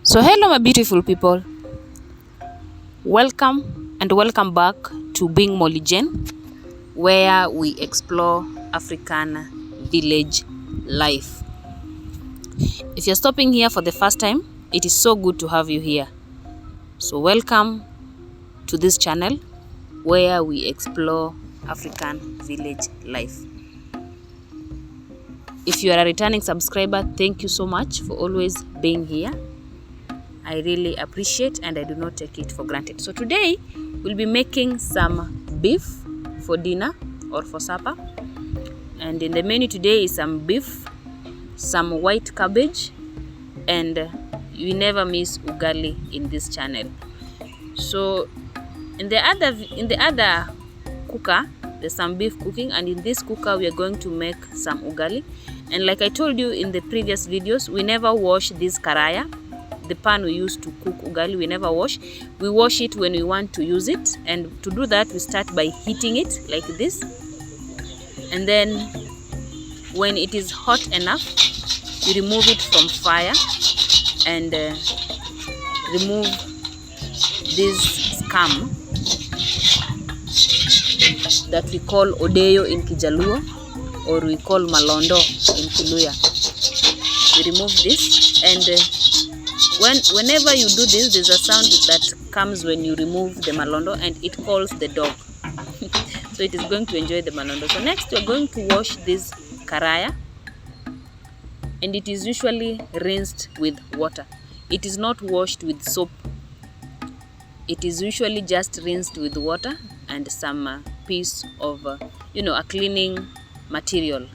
So hello my beautiful people, welcome and welcome back to Being Molly Jane, where we explore African village life. If you're stopping here for the first time, it is so good to have you here. So welcome to this channel where we explore African village life. If you are a returning subscriber, thank you so much for always being here. I really appreciate and I do not take it for granted. So today we'll be making some beef for dinner or for supper. And in the menu today is some beef, some white cabbage, and you never miss ugali in this channel. So in the other cooker there's some beef cooking, and in this cooker we are going to make some ugali. And like I told you in the previous videos, we never wash this karaya. The pan we use to cook ugali, we never wash. We wash it when we want to use it, and to do that we start by heating it like this, and then when it is hot enough you remove it from fire and remove this scum that we call odeyo in Kijaluo, or we call malondo in Kiluya. We remove this, and whenever you do this, there's a sound that comes when you remove the malondo, and it calls the dog. So it is going to enjoy the malondo. So next we're going to wash this karaya, and it is usually rinsed with water. It is not washed with soap. It is usually just rinsed with water and some piece of a cleaning material.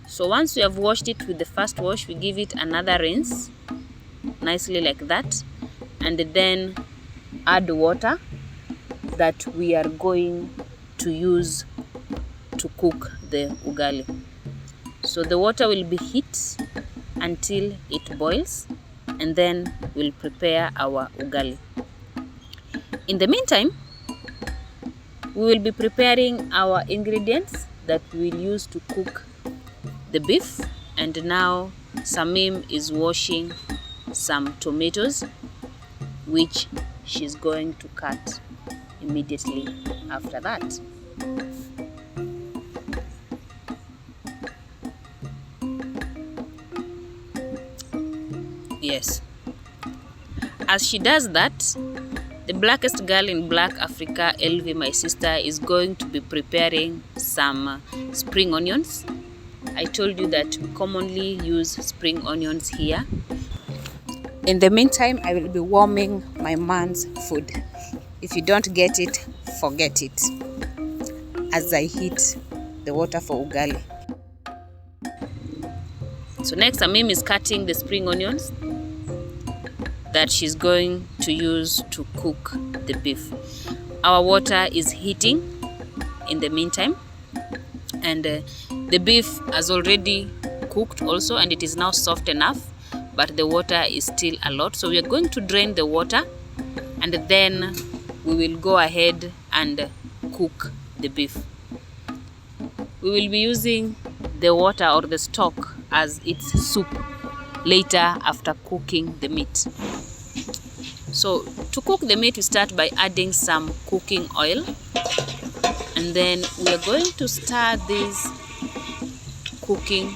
So once we have washed it with the first wash, we give it another rinse nicely like that, and then add water that we are going to use to cook the ugali. So the water will be heat until it boils, and then we'll prepare our ugali. In the meantime, we will be preparing our ingredients that we'll use to cook the beef. And now Samim is washing some tomatoes, which she's going to cut immediately after that. Yes, as she does that, the blackest girl in Black Africa, Elvi, my sister, is going to be preparing some spring onions. I told you that we commonly use spring onions here. In the meantime, I will be warming my man's food. If you don't get it, forget it, as I heat the water for ugali. So next, Amim is cutting the spring onions that she's going to use to cook the beef. Our water is heating in the meantime, and the beef has already cooked also, and it is now soft enough, but the water is still a lot. So we are going to drain the water, and then we will go ahead and cook the beef. We will be using the water or the stock as its soup later after cooking the meat. So to cook the meat, we start by adding some cooking oil, and then we are going to stir this cooking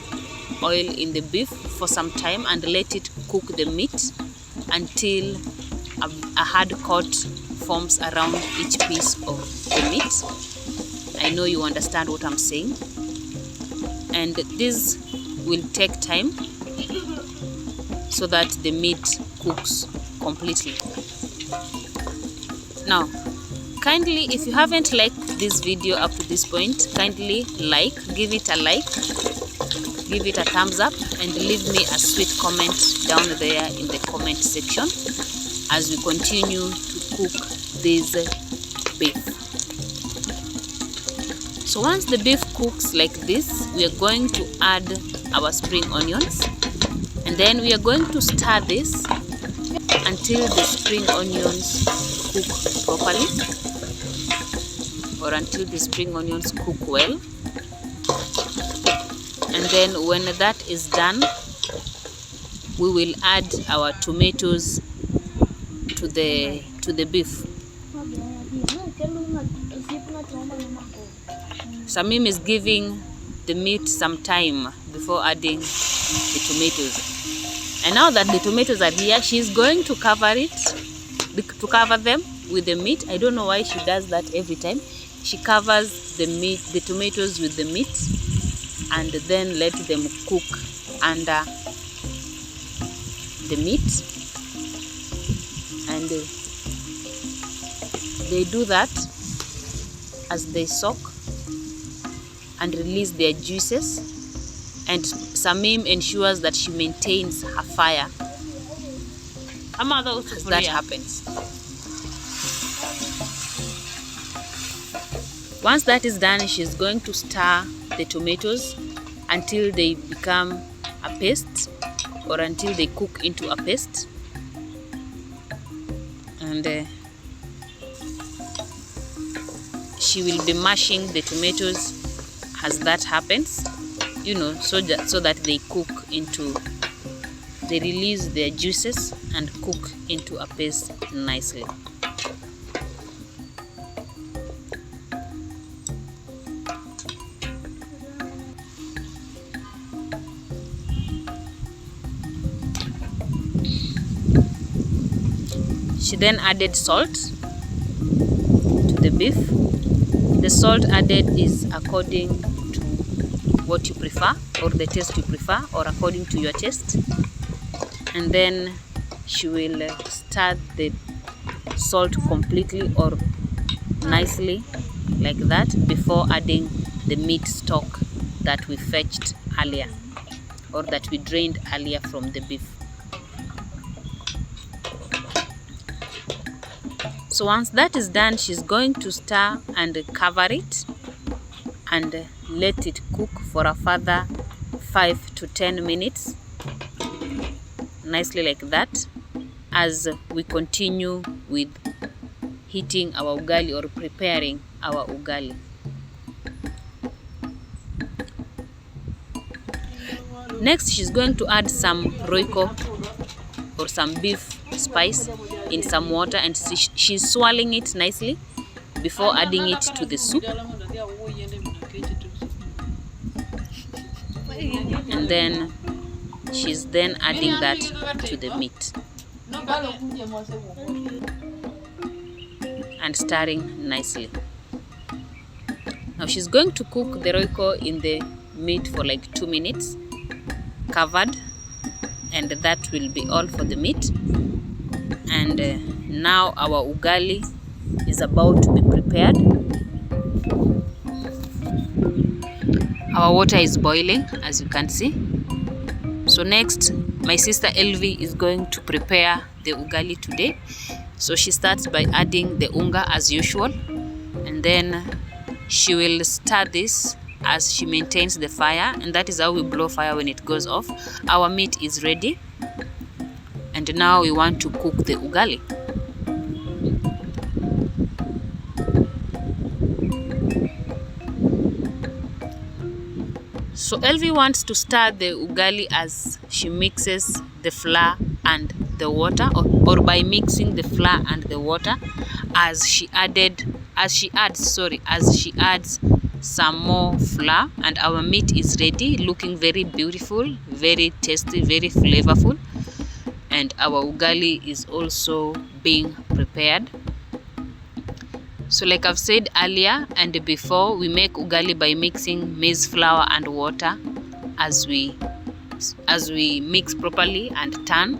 oil in the beef for some time and let it cook the meat until a hard coat forms around each piece of the meat. I know you understand what I'm saying, and this will take time so that the meat cooks completely. Now, kindly, if you haven't liked this video up to this point, kindly give it a like, give it a thumbs up, and leave me a sweet comment down there in the comment section as we continue to cook this beef. So once the beef cooks like this, we are going to add our spring onions, and then we are going to stir this until the spring onions cook properly, or until the spring onions cook well. And then when that is done, we will add our tomatoes to the beef. Samim is giving the meat some time before adding the tomatoes. And now that the tomatoes are here, she's going to cover them with the meat. I don't know why she does that every time. She covers the tomatoes with the meat and then let them cook under the meat. And they do that as they soak and release their juices, and Samim ensures that she maintains her fire as that happens. Once that is done, she's going to stir the tomatoes until they become a paste, or until they cook into a paste. And she will be mashing the tomatoes as that happens, you know, so that they release their juices and cook into a paste nicely. She then added salt to the beef. The salt added is according to what you prefer, or the taste you prefer, or according to your taste. And then she will stir the salt completely or nicely like that before adding the meat stock that we fetched earlier, or that we drained earlier from the beef. So once that is done, she's going to stir and cover it and let it cook for a further 5 to 10 minutes, nicely like that, as we continue with heating our ugali or preparing our ugali. Next, she's going to add some royco or some beef spice in some water, and she's swirling it nicely before adding it to the soup. And then she's then adding that to the meat and stirring nicely. Now she's going to cook the royco in the meat for like 2 minutes covered, and that will be all for the meat. And now our ugali is about to be prepared. Our water is boiling, as you can see. So next, my sister Elvi is going to prepare the ugali today. So she starts by adding the unga as usual, and then she will stir this as she maintains the fire, and that is how we blow fire when it goes off. Our meat is ready, and now we want to cook the ugali. So Elvi wants to stir the ugali as she mixes the flour and the water, or by mixing the flour and the water as she adds some more flour, and our meat is ready, looking very beautiful, very tasty, very flavorful. And our ugali is also being prepared. So like I've said earlier and before, we make ugali by mixing maize flour and water as we mix properly and turn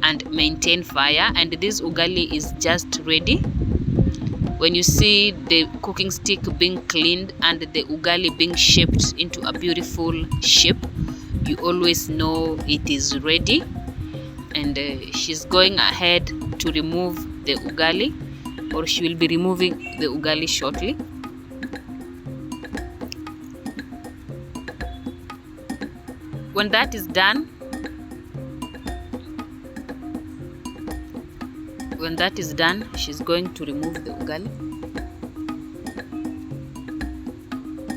and maintain fire. And this ugali is just ready. When you see the cooking stick being cleaned and the ugali being shaped into a beautiful shape, you always know it is ready. And she's going ahead to remove the ugali, or she will be removing the ugali shortly. When that is done, she's going to remove the ugali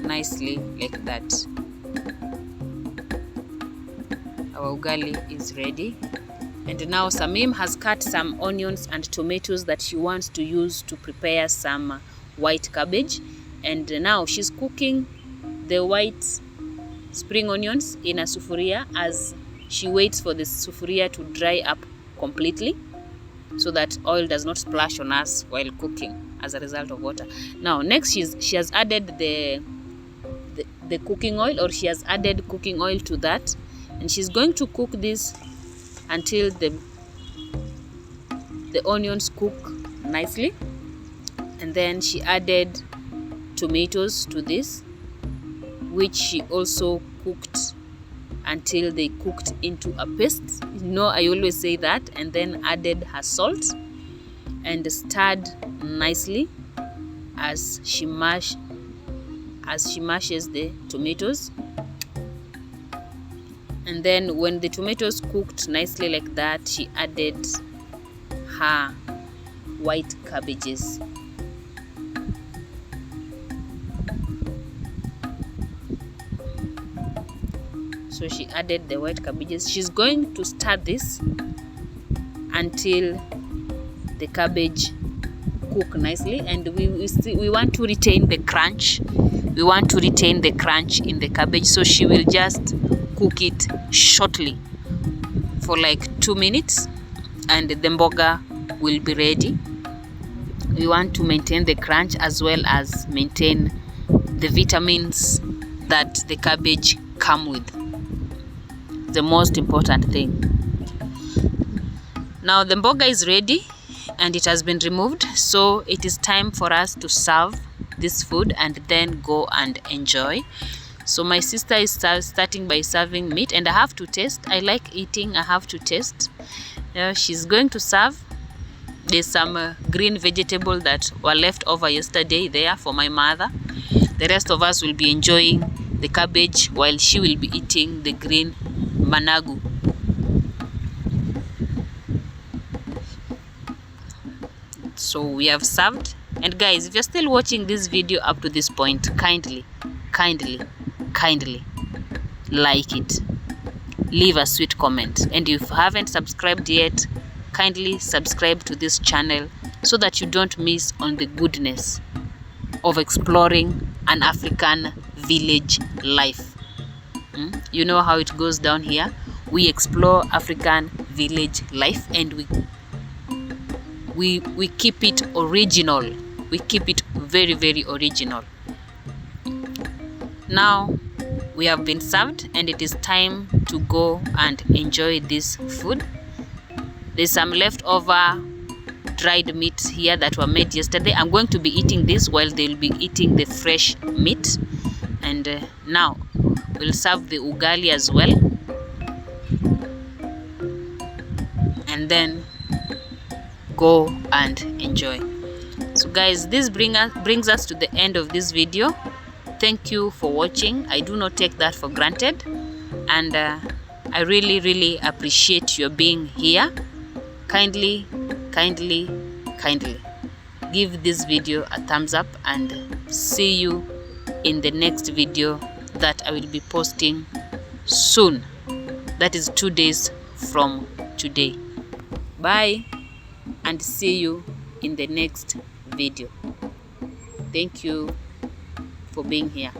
nicely like that. our ugali is ready. And now Samim has cut some onions and tomatoes that she wants to use to prepare some white cabbage. And now she's cooking the white spring onions in a sufuria as she waits for the sufuria to dry up completely so that oil does not splash on us while cooking as a result of water. Now next she has added the cooking oil, or she has added cooking oil to that, and she's going to cook this until the onions cook nicely. And then she added tomatoes to this, which she also cooked until they cooked into a paste. You know, I always say that. And then added her salt and stirred nicely as she mashes the tomatoes. And then when the tomatoes cooked nicely like that, she added her white cabbages. So she added the white cabbages. She's going to stir this until the cabbage cook nicely, and we want to retain the crunch. We want to retain the crunch in the cabbage, so she will just cook it shortly for like 2 minutes and the mboga will be ready. We want to maintain the crunch as well as maintain the vitamins that the cabbage come with. The most important thing. Now the mboga is ready and it has been removed, so it is time for us to serve this food and then go and enjoy. So my sister is starting by serving meat, and I have to taste. I like eating, I have to taste. She's going to serve. There's some green vegetable that were left over yesterday there for my mother. The rest of us will be enjoying the cabbage while she will be eating the green managu. So we have served. And guys, if you're still watching this video up to this point, kindly like it, leave a sweet comment, and if you haven't subscribed yet, kindly subscribe to this channel so that you don't miss on the goodness of exploring an African village life. You know how it goes down here. We explore African village life, and we keep it original. We keep it very, very original. Now we have been served and it is time to go and enjoy this food. There's some leftover dried meat here that were made yesterday. I'm going to be eating this while they'll be eating the fresh meat. And now we'll serve the ugali as well, and then go and enjoy. So guys, this brings us to the end of this video. Thank you for watching. I do not take that for granted, and I really appreciate your being here. Kindly give this video a thumbs up, and see you in the next video that I will be posting soon. That is 2 days from today. Bye, and see you in the next video. Thank you for being here.